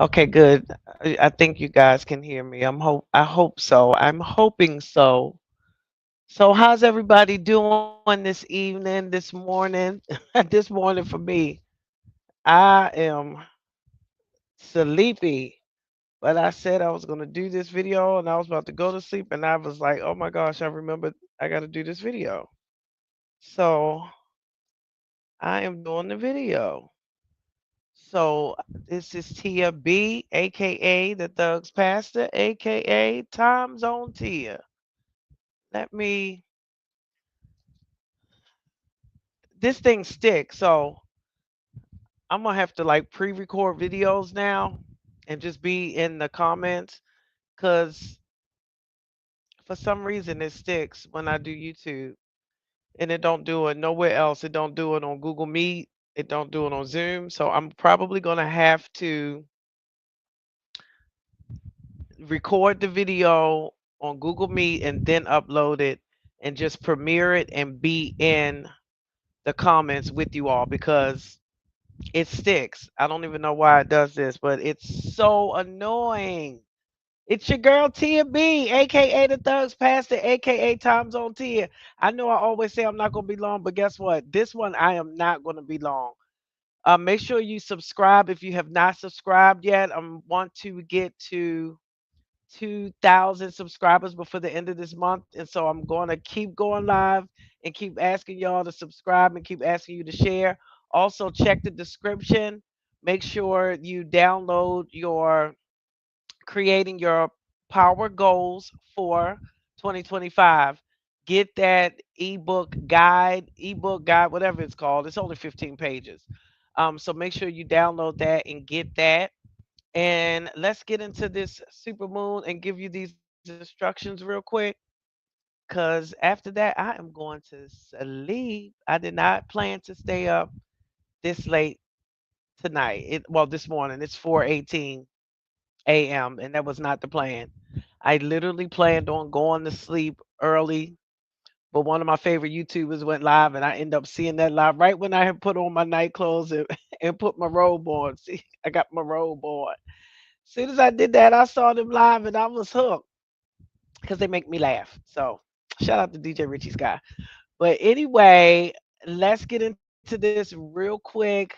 Okay, good. I think you guys can hear me. I hope so. I'm hoping so. So how's everybody doing this evening, this morning? This morning for me. I am sleepy. But I said I was gonna do this video and I was about to go to sleep and I was like, oh my gosh, I remembered I gotta do this video. So I am doing the video. So this is Tia B, aka the Thugs Pastor, aka Time Zone Tia. Let me this thing sticks, so I'm gonna have to like pre-record videos now and just be in the comments because for some reason it sticks when I do YouTube and it don't do it nowhere else. It don't do it on Google Meet. It don't do it on Zoom. So I'm probably gonna have to record the video on Google Meet and then upload it and just premiere it and be in the comments with you all because it sticks. I don't even know why it does this, but it's so annoying. It's your girl Tia B, aka the Thugs Pastor, aka Time Zone Tia. I know I always say I'm not gonna be long, but guess what? This one I am not gonna be long. Make sure you subscribe if you have not subscribed yet. I want to get to 2,000 subscribers before the end of this month. And so I'm going to keep going live and keep asking y'all to subscribe and keep asking you to share. Also, check the description. Make sure you download your creating your power goals for 2025. Get that ebook guide, whatever it's called. It's only 15 pages. So make sure you download that and get that. And let's get into this super moon and give you these instructions real quick. Because after that, I am going to sleep. I did not plan to stay up this late tonight. This morning. It's 4:18 a.m. and that was not the plan. I literally planned on going to sleep early, but one of my favorite YouTubers went live, and I ended up seeing that live right when I had put on my night clothes and, and put my robe on. See, I got my robe on. As soon as I did that, I saw them live, and I was hooked because they make me laugh. So shout out to DJ Richie Sky. But anyway, let's get into this real quick.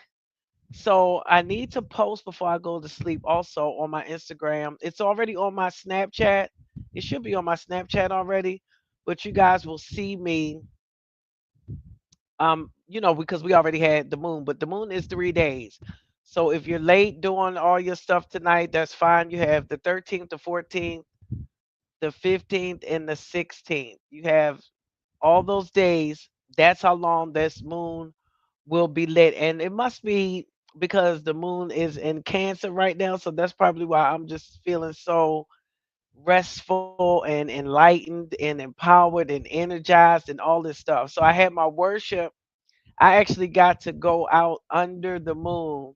So I need to post before I go to sleep also on my Instagram. It's already on my Snapchat. It should be on my Snapchat already, but you guys will see me because we already had the moon, but the moon is 3 days. So if you're late doing all your stuff tonight, that's fine. You have the 13th, the 14th, the 15th and the 16th. You have all those days. That's how long this moon will be lit. And it must be because the moon is in Cancer right now. So that's probably why I'm just feeling so restful and enlightened and empowered and energized and all this stuff. So I had my worship. I actually got to go out under the moon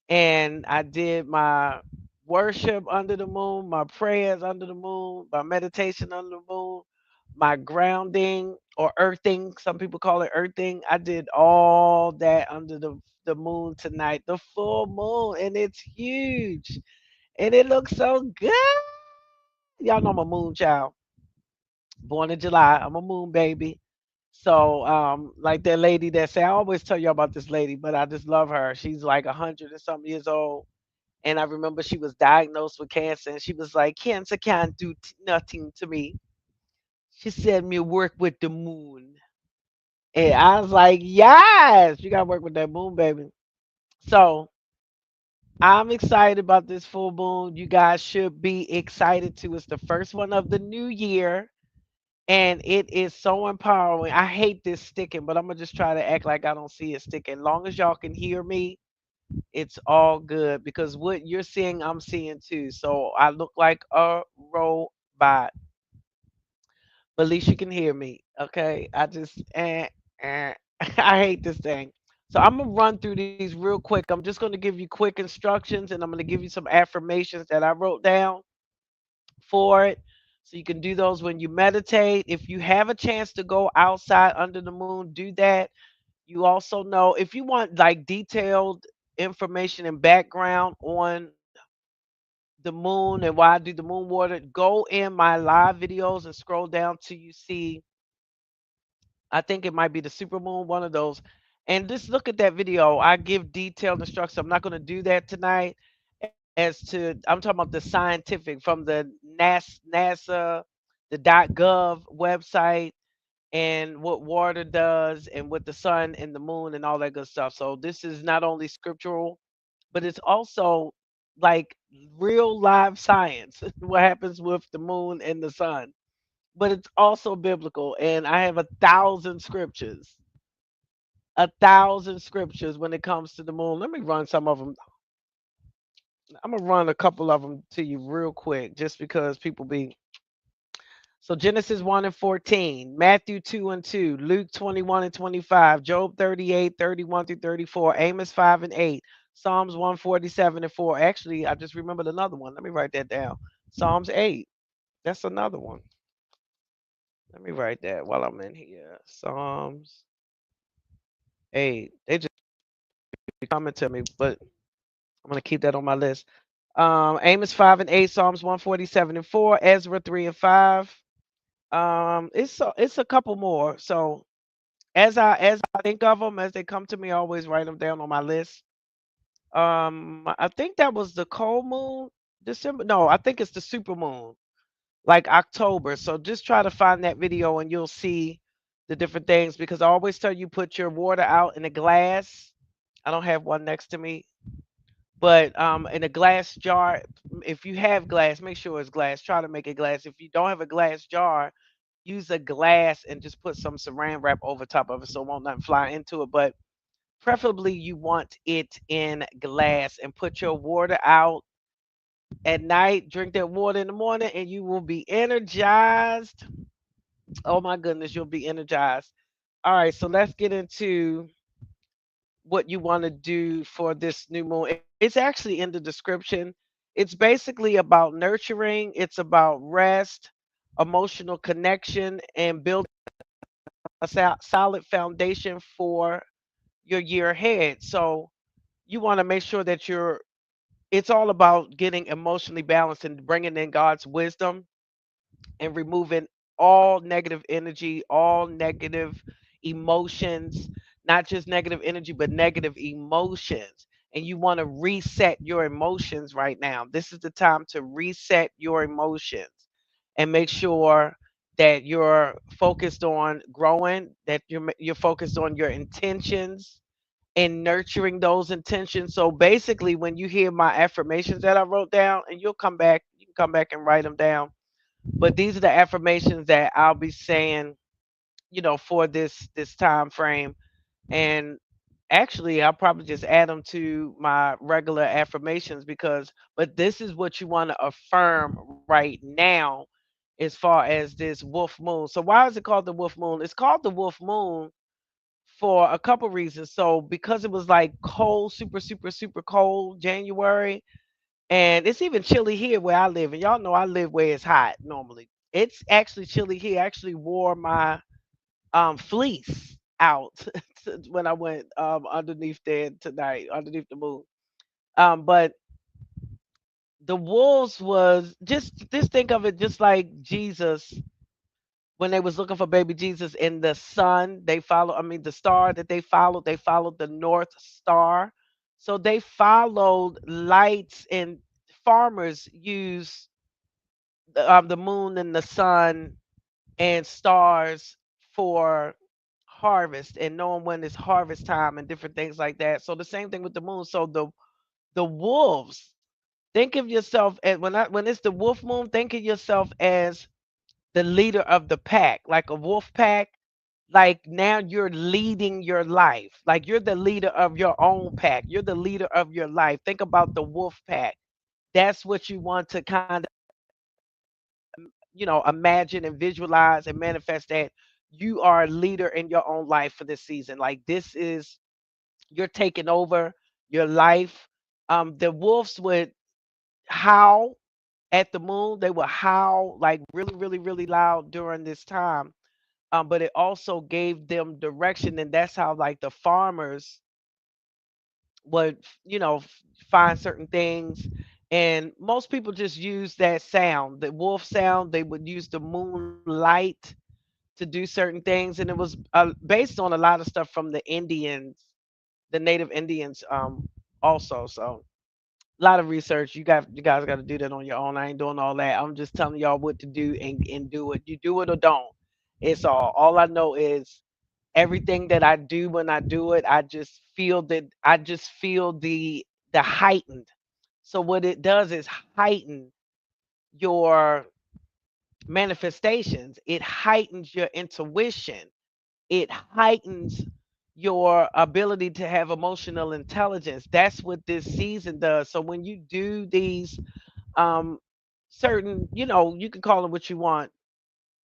and I did my worship under the moon, my prayers under the moon, my meditation under the moon, my grounding or earthing. Some people call it earthing. I did all that under the moon tonight, the full moon, and it's huge and it looks so good. Y'all know I'm a moon child, born in July. I'm a moon baby. So, like that lady that say, I always tell you about this lady, but I just love her. She's like 100 and some years old. And I remember she was diagnosed with cancer, and she was like, "Cancer can't do nothing to me." She said, "Me work with the moon," and I was like, "Yes, you gotta work with that moon, baby." So I'm excited about this full moon. You guys should be excited too. It's the first one of the new year, and it is so empowering. I hate this sticking, but I'm gonna just try to act like I don't see it sticking. Long as y'all can hear me, it's all good because what you're seeing, I'm seeing too. So I look like a robot, but at least you can hear me. Okay. I hate this thing. So I'm gonna run through these real quick. I'm just gonna give you quick instructions and I'm gonna give you some affirmations that I wrote down for it. So you can do those when you meditate. If you have a chance to go outside under the moon, do that. You also know if you want like detailed information and background on the moon and why I do the moon water, go in my live videos and scroll down till you see, I think it might be the super moon, one of those. And just look at that video. I give detailed instructions. I'm not going to do that tonight. As to, I'm talking about the scientific from the NASA, the .gov website, and what water does, and what the sun and the moon and all that good stuff. So this is not only scriptural, but it's also like real live science. What happens with the moon and the sun, but it's also biblical. And I have 1,000 scriptures when it comes to the moon. Let me run some of them. I'm gonna run a couple of them to you real quick, just because people be. So Genesis 1 and 14, Matthew 2 and 2, Luke 21 and 25, Job 38, 31 through 34, Amos 5 and 8, Psalms 147 and 4. Actually, I just remembered another one. Let me write that down. Psalms 8. That's another one. Let me write that while I'm in here. Psalms 8. They just coming to me, but I'm gonna keep that on my list. Amos 5 and 8, Psalms 147 and 4, Ezra 3 and 5. It's a couple more. So as I think of them as they come to me, I always write them down on my list. I think that was the cold moon, December. No, I think it's the super moon, like October. So just try to find that video and you'll see the different things, because I always tell you put your water out in a glass. I don't have one next to me, but in a glass jar. If you have glass, make sure it's glass. Try to make it glass. If you don't have a glass jar, use a glass and just put some saran wrap over top of it so it won't nothing fly into it. But preferably you want it in glass, and put your water out at night. Drink that water in the morning and you will be energized. Oh my goodness, you'll be energized. All right, so let's get into what you want to do for this new moon. It's actually in the description. It's basically about nurturing, it's about rest, emotional connection, and building a solid foundation for your year ahead. So you want to make sure that it's all about getting emotionally balanced and bringing in God's wisdom and removing all negative energy, all negative emotions, not just negative energy, but negative emotions. And you want to reset your emotions right now. This is the time to reset your emotions and make sure that you're focused on growing, that you're focused on your intentions and nurturing those intentions. So basically, when you hear my affirmations that I wrote down, and you can come back and write them down, but these are the affirmations that I'll be saying, for this time frame. And actually, I'll probably just add them to my regular affirmations, because but this is what you want to affirm right now as far as this wolf moon. So why is it called the wolf moon? It's called the wolf moon for a couple reasons. So because it was like cold, super super super cold January, and it's even chilly here where I live. And y'all know I live where it's hot normally. It's actually chilly here. I actually wore my fleece out when I went underneath there tonight, underneath the moon. But the wolves was just think of it just like Jesus when they was looking for baby Jesus in the sun. They follow, I mean, the star that they followed the North Star. So they followed lights, and farmers use the moon and the sun and stars for harvest and knowing when it's harvest time and different things like that. So the same thing with the moon. So the wolves, think of yourself as when it's the wolf moon, think of yourself as the leader of the pack, like a wolf pack. Like now you're leading your life. Like you're the leader of your own pack. You're the leader of your life. Think about the wolf pack. That's what you want to kind of imagine and visualize and manifest, that you are a leader in your own life for this season. Like this is, you're taking over your life. The wolves would howl at the moon. They would howl like really, really, really loud during this time. But it also gave them direction, and that's how like the farmers would, find certain things. And most people just use that sound, the wolf sound. They would use the moonlight to do certain things. And it was based on a lot of stuff from the Indians, the native Indians, also. So a lot of research. You guys got to do that on your own. I ain't doing all that. I'm just telling y'all what to do and do it. You do it or don't. It's all I know is everything that I do when I do it, I just feel the heightened. So what it does is heighten your manifestations. It heightens your intuition. It heightens your ability to have emotional intelligence. That's what this season does. So when you do these um certain, you can call it what you want,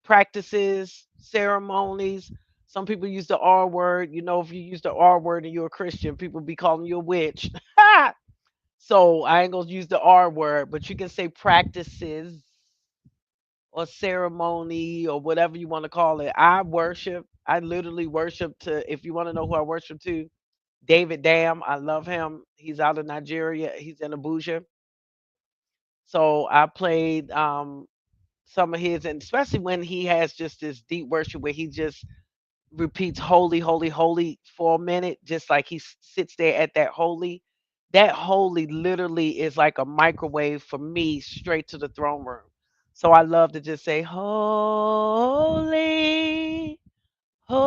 practices, ceremonies. Some people use the R word. If you use the R word and you're a Christian, people be calling you a witch. So I ain't gonna use the R word, but you can say practices or ceremony or whatever you want to call it. I worship. I literally worship to. If you want to know who I worship to, David Dam. I love him. He's out of Nigeria. He's in Abuja. So I played some of his, and especially when he has just this deep worship where he just repeats holy, holy, holy for a minute, just like he sits there at that holy. That holy literally is like a microwave for me straight to the throne room. So I love to just say, holy, holy,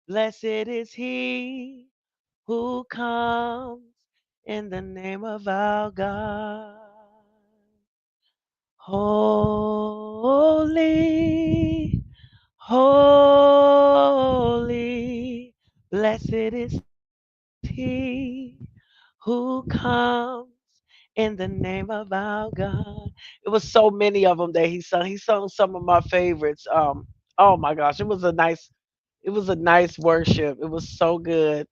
blessed is he who comes in the name of our God. Holy, holy, blessed is he who comes in the name of our God. It was so many of them that he sung. He sung some of my favorites. Oh my gosh, it was a nice worship. It was so good.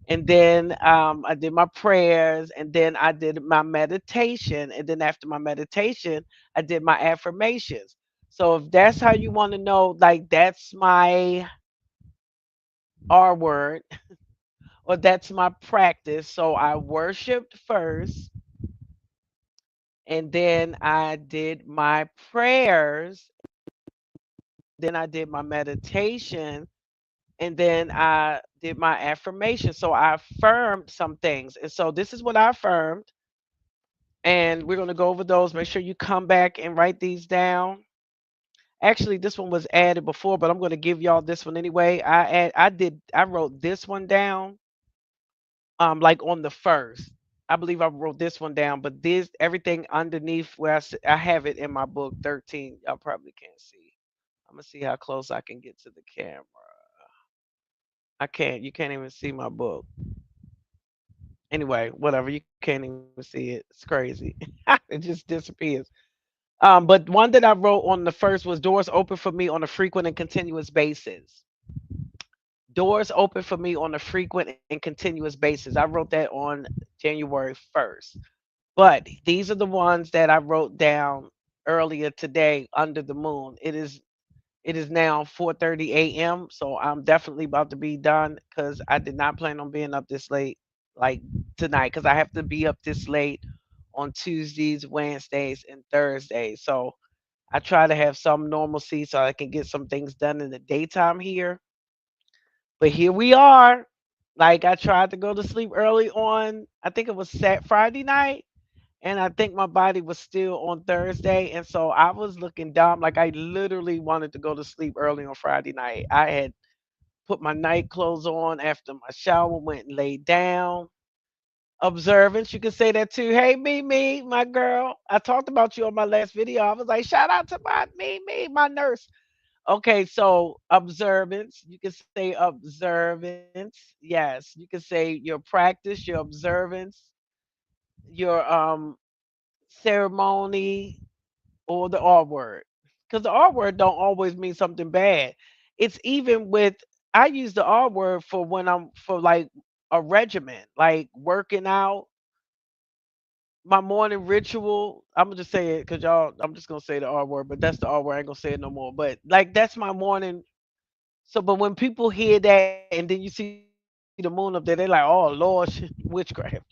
And then I did my prayers, and then I did my meditation, and then after my meditation, I did my affirmations. So if that's how you want to know, like that's my R word, or that's my practice. So I worshiped first, and then I did my prayers, then I did my meditation, and then I did my affirmation. So I affirmed some things. And so this is what I affirmed. And we're going to go over those. Make sure you come back and write these down. Actually, this one was added before, but I'm going to give y'all this one anyway. I wrote this one down like on the first. I believe I wrote this one down, but this everything underneath where I have it in my book 13. Y'all probably can't see. I'm gonna see how close I can get to the camera. I can't. You can't even see my book. Anyway, whatever. You can't even see it. It's crazy. It just disappears. But one that I wrote on the first was doors open for me on a frequent and continuous basis. Doors open for me on a frequent and continuous basis. I wrote that on January 1st. But these are the ones that I wrote down earlier today under the moon. It is now 4:30 a.m. So I'm definitely about to be done because I did not plan on being up this late like tonight because I have to be up this late on Tuesdays, Wednesdays, and Thursdays. So I try to have some normalcy so I can get some things done in the daytime here. But here we are. Like I tried to go to sleep early on, I think it was Friday night, and I think my body was still on Thursday, and so I was looking dumb. Like I literally wanted to go to sleep early on Friday night. I had put my night clothes on after my shower, went and laid down. Observance, you can say that too. Hey, Mimi, my girl. I talked about you on my last video. I was like, shout out to my Mimi, my nurse. Okay, so observance. You can say observance. Yes, you can say your practice, your observance, your ceremony, or the R word. Because the R word don't always mean something bad. It's even with I use the R word for when I'm for like a regimen, like working out, my morning ritual. I'm gonna just say it because y'all. I'm just gonna say the R word, but that's the R word. I ain't gonna say it no more. But like that's my morning. So, but when people hear that and then you see the R word, the moon up there, they like, oh Lord, witchcraft.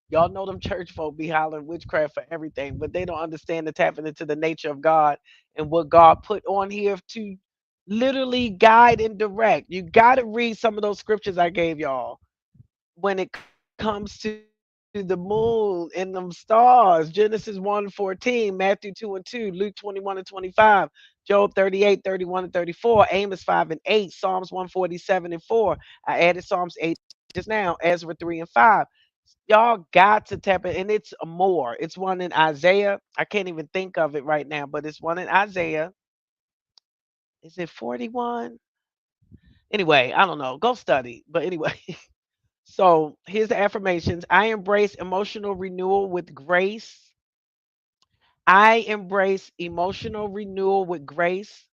Y'all know them church folk be hollering witchcraft for everything, but they don't understand the tapping into the nature of God and what God put on here to literally guide and direct. You got to read some of those scriptures I gave y'all when it comes to the moon and them stars. Genesis 1:14, Matthew 2:2, Luke 21:25, Job 38:31-34, Amos 5:8, Psalms 147:4. I added Psalms 8 just now, Ezra 3:5. Y'all got to tap it, and it's more. It's one in Isaiah. I can't even think of it right now, but it's one in Isaiah. Is it 41? Anyway, I don't know. Go study. But anyway, so here's the affirmations. I embrace emotional renewal with grace. I embrace emotional renewal with grace.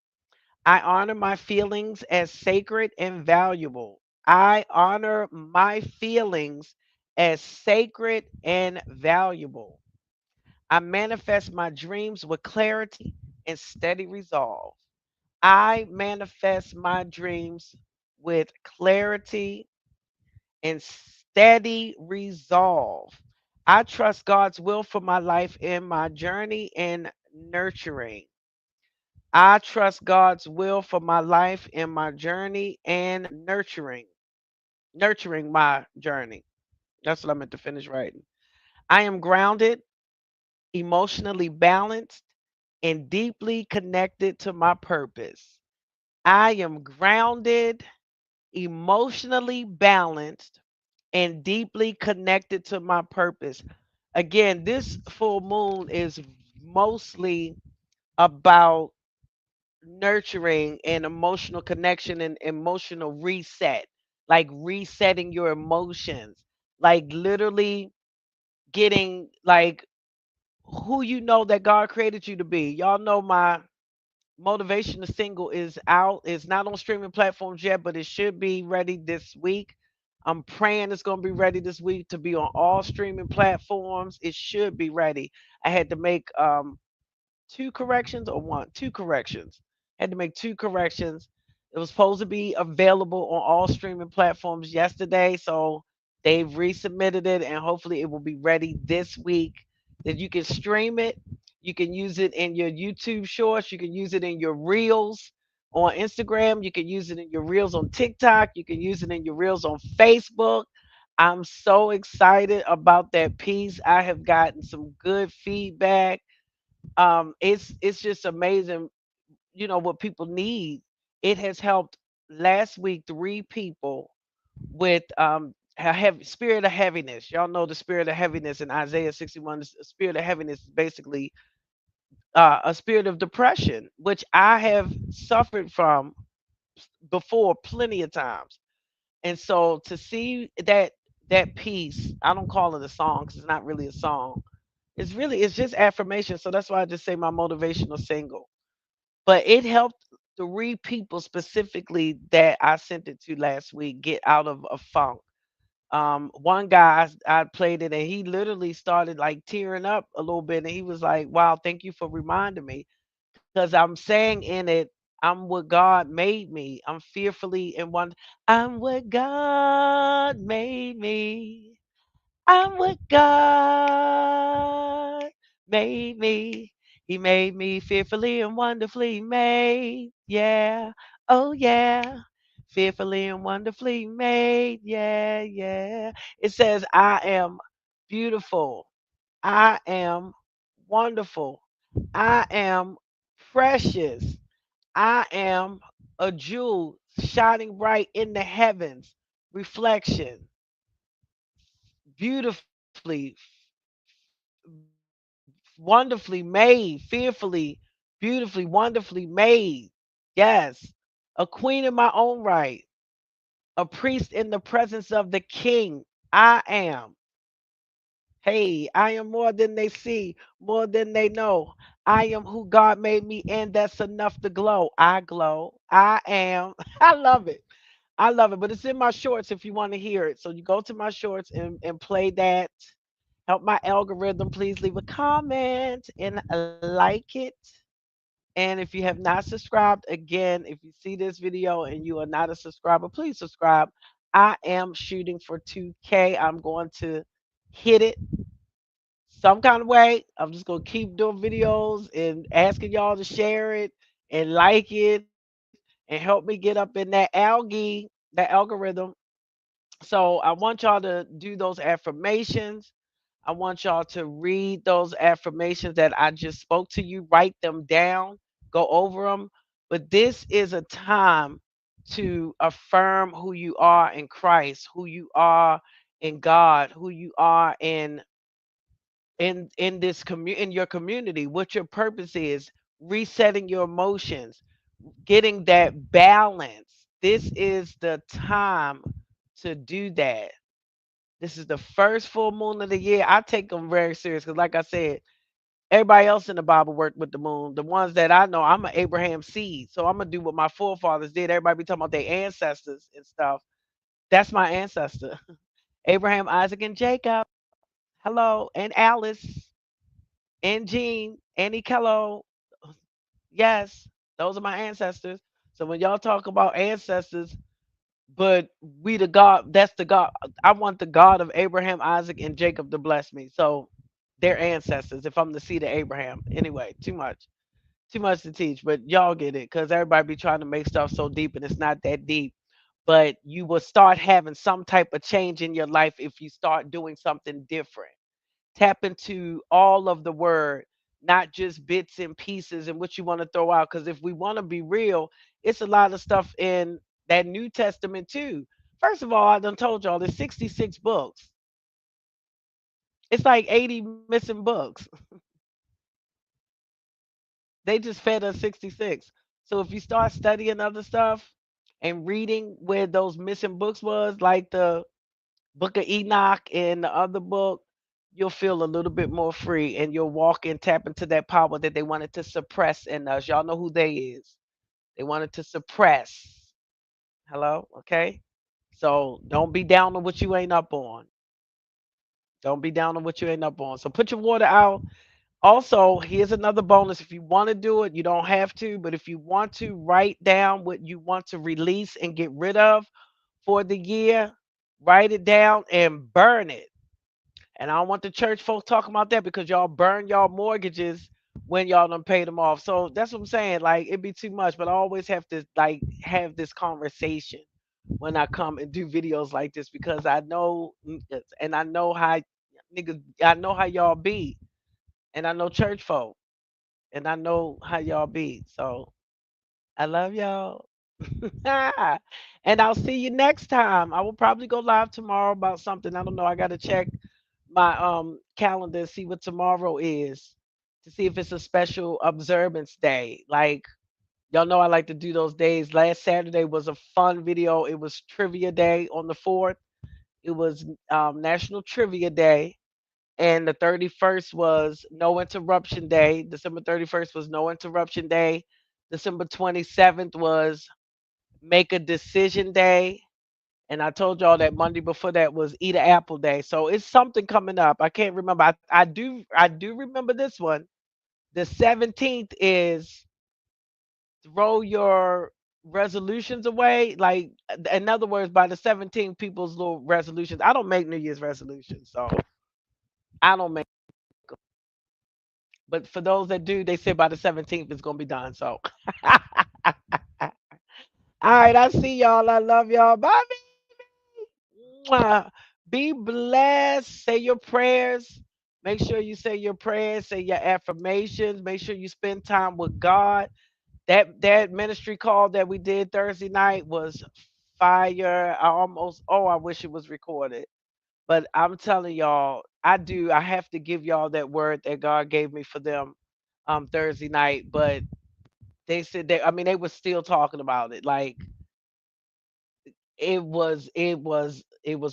I honor my feelings as sacred and valuable. I honor my feelings as sacred and valuable. I manifest my dreams with clarity and steady resolve. I manifest my dreams with clarity and steady resolve. I trust God's will for my life in my journey in nurturing. I trust God's will for my life in my journey and nurturing my journey. That's what I meant to finish writing. I am grounded, emotionally balanced, and deeply connected to my purpose. I am grounded, emotionally balanced, and deeply connected to my purpose. Again, this full moon is mostly about nurturing and emotional connection and emotional reset, like resetting your emotions, like literally getting like who you know that God created you to be. Y'all know my motivational single is out. It's not on streaming platforms yet, but it should be ready this week. I'm praying it's going to be ready this week to be on all streaming platforms. It should be ready. I had to make two corrections or one, two corrections. Had to make two corrections. It was supposed to be available on all streaming platforms yesterday, so they've resubmitted it, and hopefully it will be ready this week. That you can stream it, you can use it in your YouTube shorts, you can use it in your reels on Instagram, you can use it in your reels on TikTok, you can use it in your reels on Facebook. I'm so excited about that piece. I have gotten some good feedback. It's just amazing, what people need. It has helped last week three people with a heavy spirit of heaviness. Y'all know the spirit of heaviness in Isaiah 61. The spirit of heaviness is basically a spirit of depression, which I have suffered from before plenty of times. And so to see that piece, I don't call it a song because it's not really a song. It's just affirmation. So that's why I just say my motivational single. But it helped three people specifically that I sent it to last week get out of a funk. One guy, I played it and he literally started like tearing up a little bit, and he was like, "Wow, thank you for reminding me," because I'm saying in it, "I'm what God made me. I'm fearfully and one. I'm what God made me. I'm what God made me. He made me fearfully and wonderfully made. Yeah. Oh, yeah. Fearfully and wonderfully made. Yeah. Yeah. It says, I am beautiful. I am wonderful. I am precious. I am a jewel shining bright in the heavens. Reflection beautifully, wonderfully made, fearfully, beautifully, wonderfully made. Yes, a queen in my own right, a priest in the presence of the king. I am. Hey, I am more than they see, more than they know. I am who God made me, and that's enough to glow. I glow. I am. I love it. I love it. But it's in my shorts if you want to hear it. So you go to my shorts and play that. Help my algorithm. Please leave a comment and like it. And if you have not subscribed, again, if you see this video and you are not a subscriber, please subscribe. I am shooting for 2K. I'm going to hit it some kind of way. I'm just gonna keep doing videos and asking y'all to share it and like it and help me get up in that that algorithm. So I want y'all to do those affirmations. I want y'all to read those affirmations that I just spoke to you, write them down, go over them. But this is a time to affirm who you are in Christ, who you are in God, who you are in in your community, what your purpose is, resetting your emotions, getting that balance. This is the time to do that. This is the first full moon of the year. I take them very serious because, like I said, everybody else in the Bible worked with the moon. The ones that I know, I'm an Abraham seed, so I'm gonna do what my forefathers did. Everybody be talking about their ancestors and stuff. That's my ancestor, Abraham, Isaac, and Jacob. Hello, and Alice, and Jean, Annie Kello. Yes, those are my ancestors. So when y'all talk about ancestors, but we the God, that's the God. I want the God of Abraham, Isaac, and Jacob to bless me. So their ancestors, if I'm the seed of Abraham. Anyway, too much to teach, but y'all get it because everybody be trying to make stuff so deep and it's not that deep. But you will start having some type of change in your life if you start doing something different. Tap into all of the word, not just bits and pieces and what you want to throw out. Because if we want to be real, it's a lot of stuff in that New Testament too. First of all, I done told y'all there's 66 books. It's like 80 missing books. They just fed us 66. So if you start studying other stuff and reading where those missing books was, like the Book of Enoch and the other book, you'll feel a little bit more free and you'll walk and tap into that power that they wanted to suppress in us. Y'all know who they is. They wanted to suppress. Hello? Okay? So don't be down on what you ain't up on. Don't be down on what you ain't up on. So put your water out. Also, here's another bonus. If you want to do it, you don't have to, but if you want to, write down what you want to release and get rid of for the year, write it down and burn it. And I don't want the church folks talking about that because y'all burn y'all mortgages when y'all done paid them off. So that's what I'm saying. Like it'd be too much, but I always have to like have this conversation when I come and do videos like this because I know and I know how niggas I know how y'all be. And I know church folk. And I know how y'all be. So I love y'all. And I'll see you next time. I will probably go live tomorrow about something. I don't know. I gotta check my calendar and see what tomorrow is to see if it's a special observance day. Like y'all know I like to do those days. Last Saturday was a fun video. It was trivia day on the 4th. It was National Trivia Day. And the 31st was no interruption day. December 31st was no interruption day. December 27th was make a decision day. And I told y'all that Monday before that was eat an apple day. So it's something coming up. I can't remember. I do remember this one. The 17th is throw your resolutions away. Like in other words, by the 17th, people's little resolutions. I don't make New Year's resolutions, so I don't make. But for those that do, they say by the 17th it's gonna be done. So, all right, I see y'all. I love y'all. Bye, baby. Mwah. Be blessed. Say your prayers. Make sure you say your prayers. Say your affirmations. Make sure you spend time with God. That ministry call that we did Thursday night was fire. I wish it was recorded. But I'm telling y'all, I do. I have to give y'all that word that God gave me for them Thursday night. But they said they. I mean, they were still talking about it. Like it was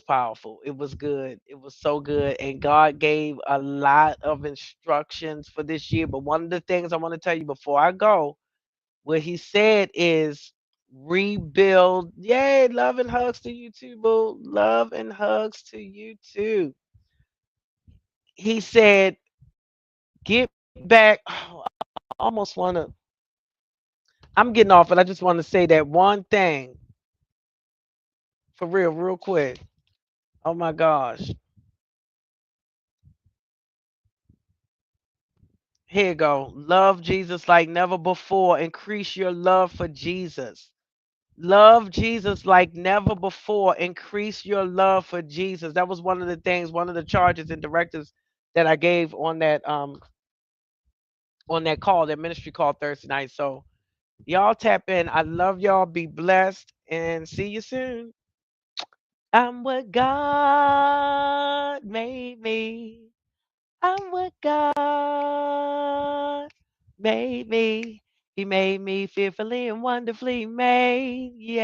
powerful. It was good. It was so good. And God gave a lot of instructions for this year. But one of the things I want to tell you before I go, what He said is rebuild. Yay! Love and hugs to you too, boo. Love and hugs to you too. He said get back. Oh, I almost want to. I'm getting off, but I just want to say that one thing. For real, real quick. Oh my gosh. Here you go. Love Jesus like never before. Increase your love for Jesus. Love Jesus like never before. Increase your love for Jesus. That was one of the things, one of the charges and directives that I gave on that call, that ministry call Thursday night. So y'all tap in. I love y'all. Be blessed and see you soon. I'm what God made me. I'm what God made me. He made me fearfully and wonderfully made. Yeah.